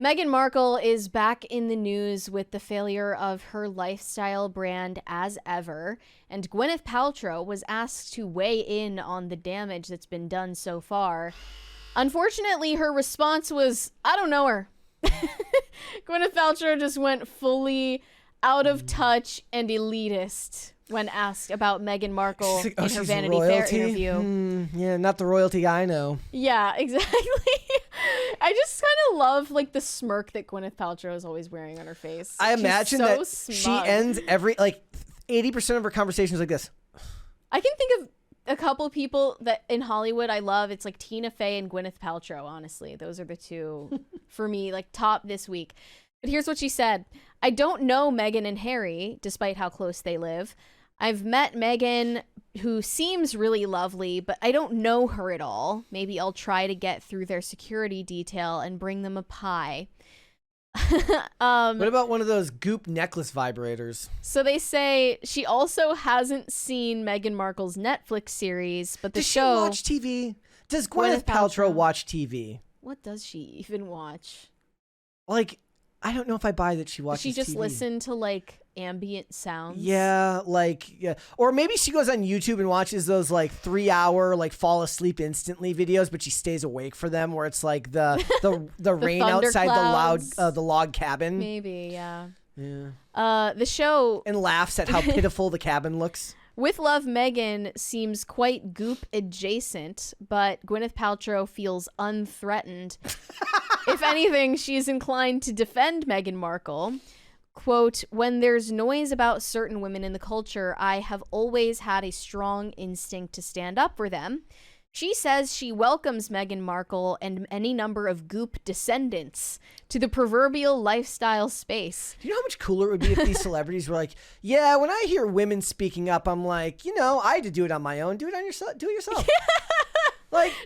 Meghan Markle is back in the news with the failure of her lifestyle brand as ever, and Gwyneth Paltrow was asked to weigh in on the damage that's been done so far. Unfortunately, her response was, I don't know her. Gwyneth Paltrow just went fully out of touch and elitist when asked about Meghan Markle in her Vanity Fair interview. Yeah, not the royalty I know. Yeah, exactly. I just kind of love like the smirk that Gwyneth Paltrow is always wearing on her face. I imagine so that smug. she ends every 80% of her conversations like this. I can think of a couple people that in Hollywood I love. It's like Tina Fey and Gwyneth Paltrow, honestly. Those are the two for me, like top this week. But here's what she said. I don't know Meghan and Harry, despite how close they live. I've met Meghan, who seems really lovely, but I don't know her at all. Maybe I'll try to get through their security detail and bring them a pie. What about one of those Goop necklace vibrators? So they say she also hasn't seen Meghan Markle's Netflix series, but the show... Does she watch TV? Does Gwyneth Paltrow watch TV? What does she even watch? Like, I don't know if I buy that she watches TV. Does she just listen to, like, ambient sounds? Yeah, yeah. Or maybe she goes on YouTube and watches those, 3-hour, fall asleep instantly videos, but she stays awake for them, where it's, like, the rain outside the log cabin. Maybe, yeah. Yeah. The show... And laughs at how pitiful the cabin looks. With Love, Meghan seems quite Goop adjacent, but Gwyneth Paltrow feels unthreatened. If anything, she's inclined to defend Meghan Markle. Quote, when there's noise about certain women in the culture, I have always had a strong instinct to stand up for them. She says she welcomes Meghan Markle and any number of Goop descendants to the proverbial lifestyle space. Do you know how much cooler it would be if these celebrities were like, yeah, when I hear women speaking up, I'm like, I had to do it on my own. Do it yourself.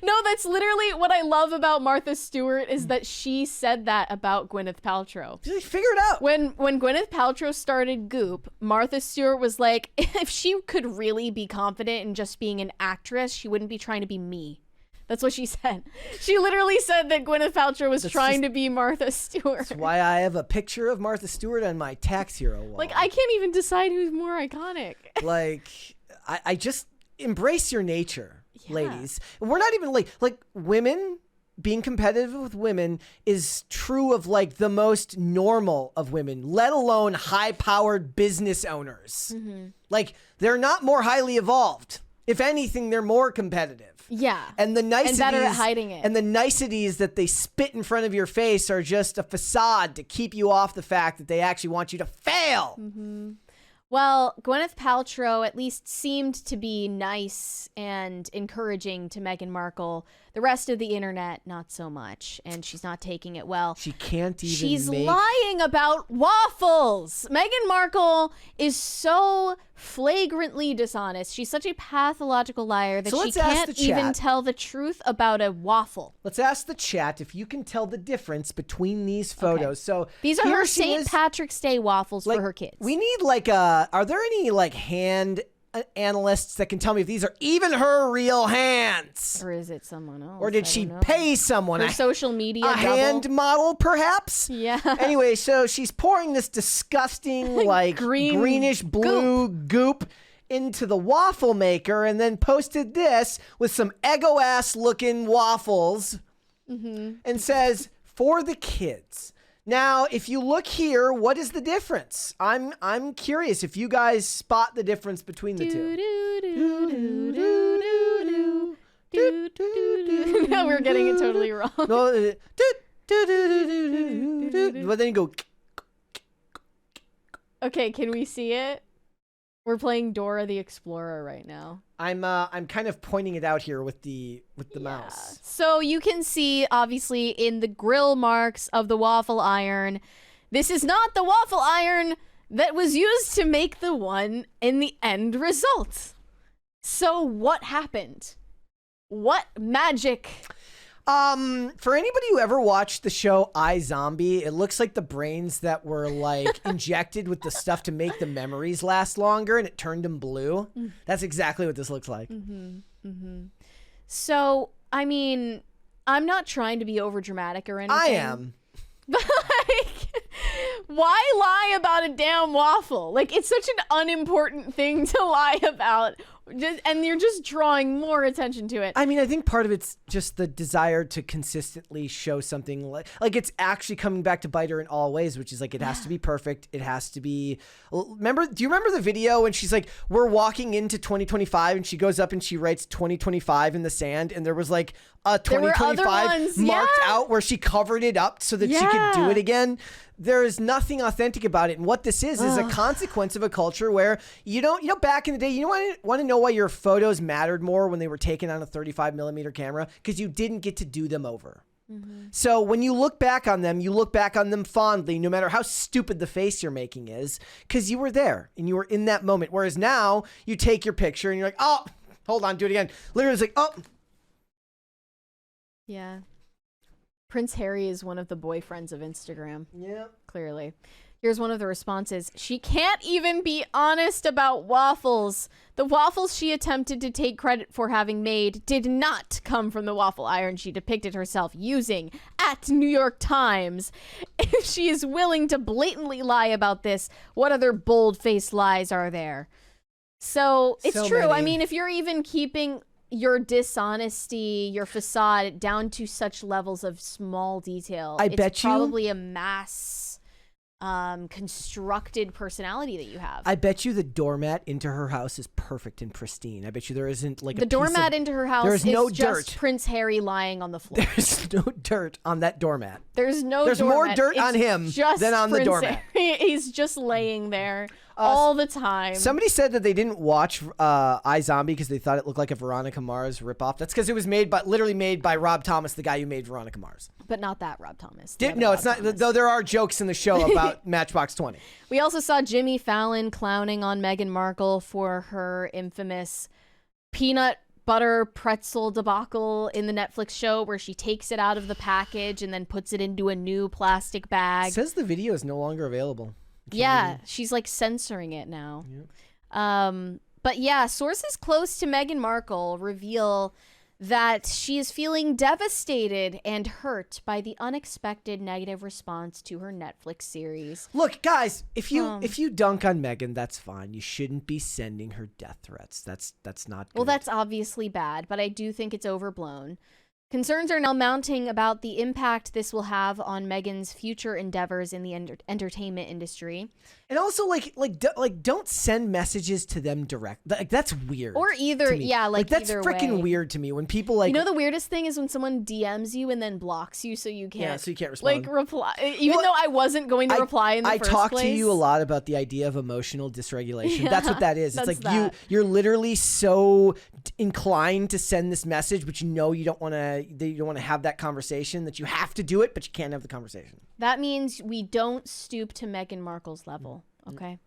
No, that's literally what I love about Martha Stewart is that she said that about Gwyneth Paltrow. Just figure it out. When Gwyneth Paltrow started Goop, Martha Stewart was like, if she could really be confident in just being an actress, she wouldn't be trying to be me. That's what she said. She literally said that Gwyneth Paltrow was trying to be Martha Stewart. That's why I have a picture of Martha Stewart on my Tax Hero wall. Like, I can't even decide who's more iconic. I just embrace your nature. Yeah. Ladies, we're not even like women being competitive with women is true of the most normal of women, let alone high-powered business owners. Mm-hmm. They're not more highly evolved. If anything, they're more competitive. Yeah. And the niceties and better at hiding it. And the niceties that they spit in front of your face are just a facade to keep you off the fact that they actually want you to fail. Mm-hmm. Well, Gwyneth Paltrow at least seemed to be nice and encouraging to Meghan Markle. The rest of the internet, not so much, and she's not taking it well. She can't even She's lying about waffles. Meghan Markle is so flagrantly dishonest. She's such a pathological liar that she can't even tell the truth about a waffle. Let's ask the chat if you can tell the difference between these photos. Okay. So these are her St. Patrick's Day waffles for her kids. We need are there any hand analysts that can tell me if these are even her real hands? Or is it someone else? Or did she pay someone? Her social media double? Hand model, perhaps? Yeah. Anyway, so she's pouring this disgusting, greenish blue goop into the waffle maker and then posted this with some Eggo-ass looking waffles and says, for the kids. Now, if you look here, what is the difference? I'm curious if you guys spot the difference between the two. No, we're getting it totally wrong. No, but then you go. Okay, can we see it? We're playing Dora the Explorer right now. I'm kind of pointing it out here with the mouse. So you can see obviously in the grill marks of the waffle iron. This is not the waffle iron that was used to make the one in the end result. So what happened? What magic? For anybody who ever watched the show iZombie, it looks like the brains that were injected with the stuff to make the memories last longer and it turned them blue. That's exactly what this looks like. So, I mean, I'm not trying to be over dramatic or anything. I am. But like, why lie about a damn waffle? Like, it's such an unimportant thing to lie about. And you're just drawing more attention to it. I mean, I think part of it's just the desire to consistently show something like it's actually coming back to bite her in all ways, which is like, it has to be perfect. It has to be. Do you remember the video when she's like, we're walking into 2025 and she goes up and she writes 2025 in the sand, and there was like a 2025 marked out where she covered it up so that she could do it again. There is nothing authentic about it. And what this is a consequence of a culture where back in the day, you want to know why your photos mattered more when they were taken on a 35 millimeter camera? Because you didn't get to do them over. Mm-hmm. So when you look back on them, you look back on them fondly, no matter how stupid the face you're making is, because you were there and you were in that moment. Whereas now you take your picture and you're like, oh, hold on, do it again. Literally, it's like, oh. Yeah. Prince Harry is one of the boyfriends of Instagram. Yeah. Clearly. Here's one of the responses. She can't even be honest about waffles. The waffles she attempted to take credit for having made did not come from the waffle iron she depicted herself using at New York Times. If she is willing to blatantly lie about this, what other bold-faced lies are there? So, it's true. Many. I mean, if you're even keeping your dishonesty, your facade down to such levels of small detail, it's probably a mass constructed personality that you have. I bet you the doormat into her house is perfect and pristine. I bet you there isn't like the doormat into her house is no just dirt. Prince Harry lying on the floor. There's no dirt on that doormat. There's more dirt on him than on the doormat. He's just laying there all the time. Somebody said that they didn't watch iZombie because they thought it looked like a Veronica Mars ripoff. That's because it was literally made by Rob Thomas, the guy who made Veronica Mars. But not that Rob Thomas. No, it's not. Though there are jokes in the show about Matchbox 20. We also saw Jimmy Fallon clowning on Meghan Markle for her infamous peanut butter pretzel debacle in the Netflix show where she takes it out of the package and then puts it into a new plastic bag. It says the video is no longer available. Yeah, she's like censoring it now. Yep. But yeah, sources close to Meghan Markle reveal that she is feeling devastated and hurt by the unexpected negative response to her Netflix series. Look, guys, if you dunk on Meghan, that's fine. You shouldn't be sending her death threats. That's not good. Well, that's obviously bad, but I do think it's overblown. Concerns are now mounting about the impact this will have on Meghan's future endeavors in the entertainment industry. And also, don't send messages to them direct. Like, that's weird. Or either, yeah, like that's either freaking weird to me when people like. You know, the weirdest thing is when someone DMs you and then blocks you, so you can't. Yeah, so you can't respond. Like reply, even though I wasn't going to reply in the first place. I talk to you a lot about the idea of emotional dysregulation. Yeah, that's what that is. It's like you're literally so inclined to send this message, but you don't want to have that conversation, that you have to do it, but you can't have the conversation. That means we don't stoop to Meghan Markle's level, okay?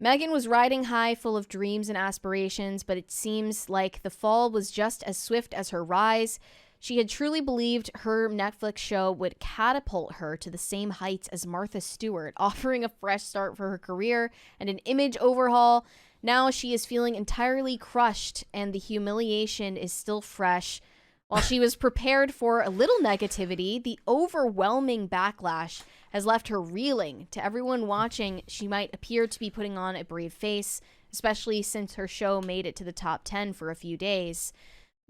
Meghan was riding high, full of dreams and aspirations, but it seems like the fall was just as swift as her rise. She had truly believed her Netflix show would catapult her to the same heights as Martha Stewart, offering a fresh start for her career and an image overhaul. Now she is feeling entirely crushed, and the humiliation is still fresh. While she was prepared for a little negativity, the overwhelming backlash has left her reeling. To everyone watching, she might appear to be putting on a brave face, especially since her show made it to the top 10 for a few days.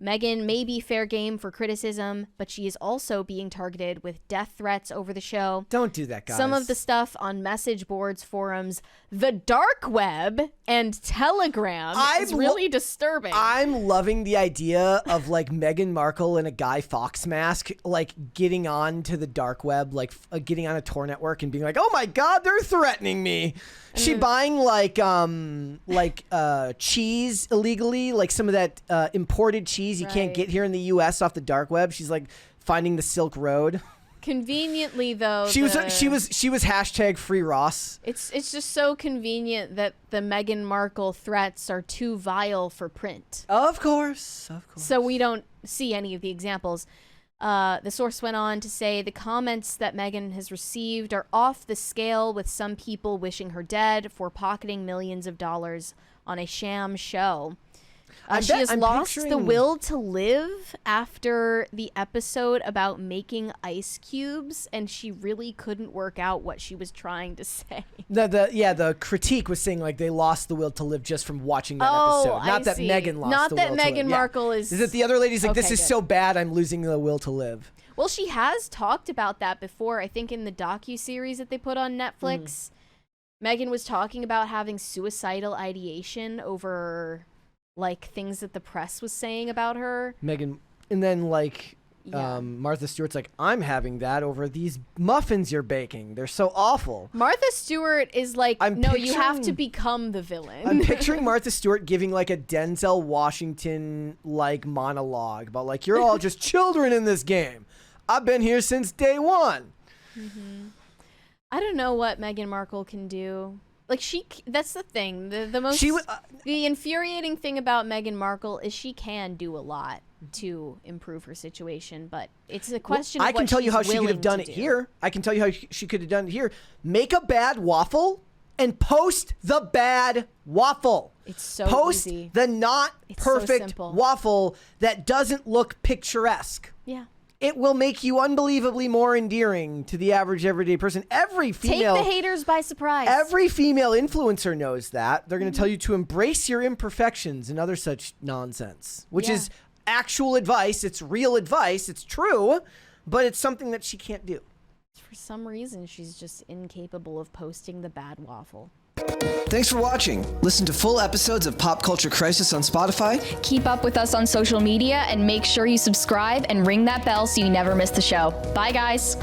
Meghan may be fair game for criticism, but she is also being targeted with death threats over the show. Don't do that, guys. Some of the stuff on message boards, forums, the dark web, and Telegram is really disturbing. I'm loving the idea of like Meghan Markle in a Guy Fawkes mask, like getting on to the dark web, like getting on a Tor network and being like, "Oh my God, they're threatening me." She buying like cheese illegally, like some of that imported cheese you can't get here in the U.S. off the dark web. She's like finding the Silk Road. Conveniently, though, she was hashtag free Ross. It's just so convenient that the Meghan Markle threats are too vile for print. Of course. So we don't see any of the examples. The source went on to say the comments that Meghan has received are off the scale, with some people wishing her dead for pocketing millions of dollars on a sham show. She has lost the picturing- will to live after the episode about making ice cubes, and she really couldn't work out what she was trying to say. The critique was saying like they lost the will to live just from watching that episode. Not that Meghan lost the will to live. Not that Meghan Markle is... Is it the other lady's like, this Okay, is good. so bad, I'm losing the will to live. Well, she has talked about that before. I think in the docuseries that they put on Netflix, Meghan was talking about having suicidal ideation over like things that the press was saying about her. Meghan, and then like Yeah. Martha Stewart's like, I'm having that over these muffins you're baking. They're so awful. Martha Stewart is like, you have to become the villain. I'm picturing Martha Stewart giving like a Denzel Washington like monologue about like, you're all just children in this game. I've been here since day one. I don't know what Meghan Markle can do. Like that's the thing. The infuriating thing about Meghan Markle is she can do a lot to improve her situation, but it's a question of I can what tell you she's how she could willing have done to it do. here. I can tell you how she could have done it here. Make a bad waffle and post the bad waffle. It's so post easy. the not It's so perfect simple. waffle that doesn't look picturesque. Yeah. It will make you unbelievably more endearing to the average everyday person. Every female Take the haters by surprise. Every female influencer knows that. They're going to tell you to embrace your imperfections and other such nonsense, which is actual advice. It's real advice. It's true, but it's something that she can't do. For some reason, she's just incapable of posting the bad waffle. Thanks for watching. Listen to full episodes of Pop Culture Crisis on Spotify. Keep up with us on social media and make sure you subscribe and ring that bell so you never miss the show. Bye, guys.